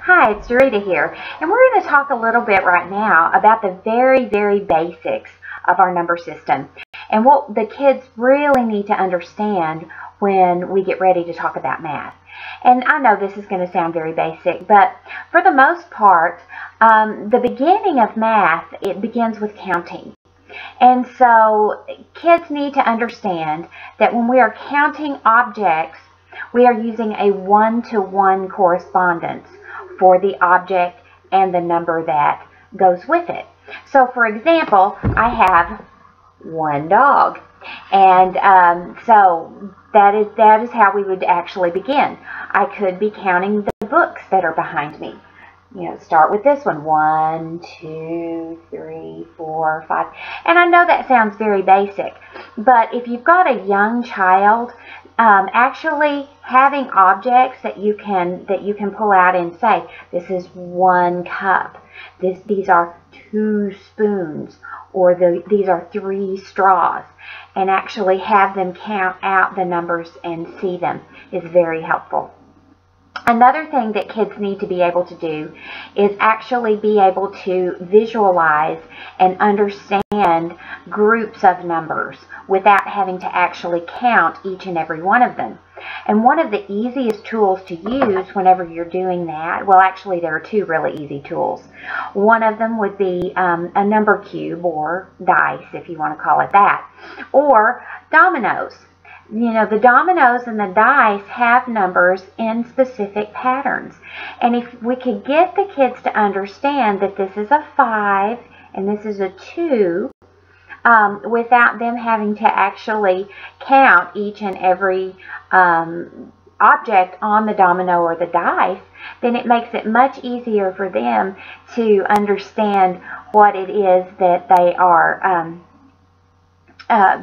Hi, it's Dorita here, and we're going to talk a little bit right now about the very, very basics of our number system and what the kids really need to understand when we get ready to talk about math. And I know this is going to sound very basic, but for the most part, the beginning of math, it begins with counting. And so kids need to understand that when we are counting objects, we are using a one-to-one correspondence for the object and the number that goes with it. So for example, I have one dog, and so that is how we would actually begin. I could be counting the books that are behind me. You know, start with this one. 1, 2, 3, 4, 5. And I know that sounds very basic, but if you've got a young child, actually having objects that you can pull out and say, this is 1 cup. These are 2 spoons, or these are 3 straws, and actually have them count out the numbers and see them is very helpful. Another thing that kids need to be able to do is actually be able to visualize and understand groups of numbers without having to actually count each and every one of them. And one of the easiest tools to use whenever you're doing that, well, actually there are 2 really easy tools. One of them would be a number cube, or dice if you want to call it that, or dominoes. You know, the dominoes and the dice have numbers in specific patterns. And if we could get the kids to understand that this is a 5 and this is a 2, without them having to actually count each and every object on the domino or the dice, then it makes it much easier for them to understand what it is that they are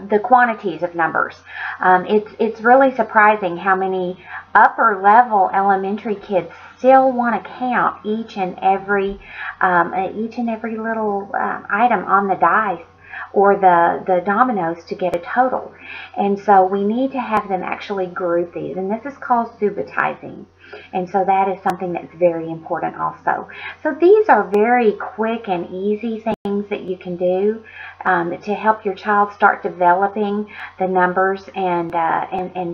the quantities of numbers. It's really surprising how many upper level elementary kids still want to count each and every little item on the dice or the dominoes to get a total. And so we need to have them actually group these, and this is called subitizing. And so that is something that's very important also. So these are very quick and easy things that you can do to help your child start developing the numbers and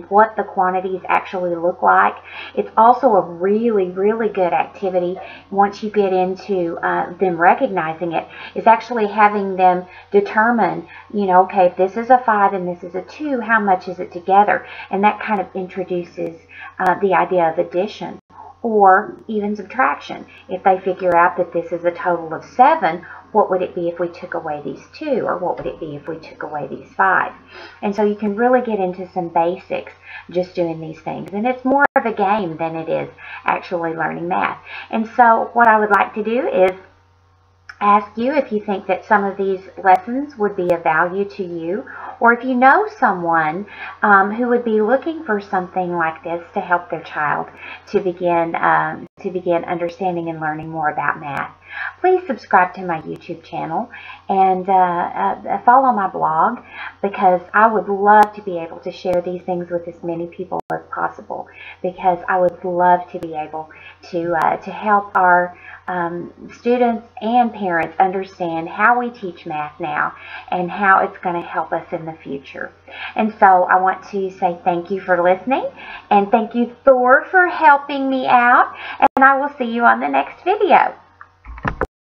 what the quantities actually look like. It's also a really, really good activity once you get into them recognizing it, is actually having them determine, you know, okay, if this is a 5 and this is a 2, how much is it together? And that kind of introduces the idea of addition or even subtraction. If they figure out that this is a total of 7, what would it be if we took away these 2? Or what would it be if we took away these 5? And so you can really get into some basics just doing these things. And it's more of a game than it is actually learning math. And so what I would like to do is ask you if you think that some of these lessons would be of value to you, or if you know someone who would be looking for something like this to help their child to begin understanding and learning more about math. Please subscribe to my YouTube channel and follow my blog, because I would love to be able to share these things with as many people as possible, because I would love to be able to help our students and parents understand how we teach math now and how it's going to help us in the future. And so I want to say thank you for listening, and thank you, Thor, for helping me out, and I will see you on the next video.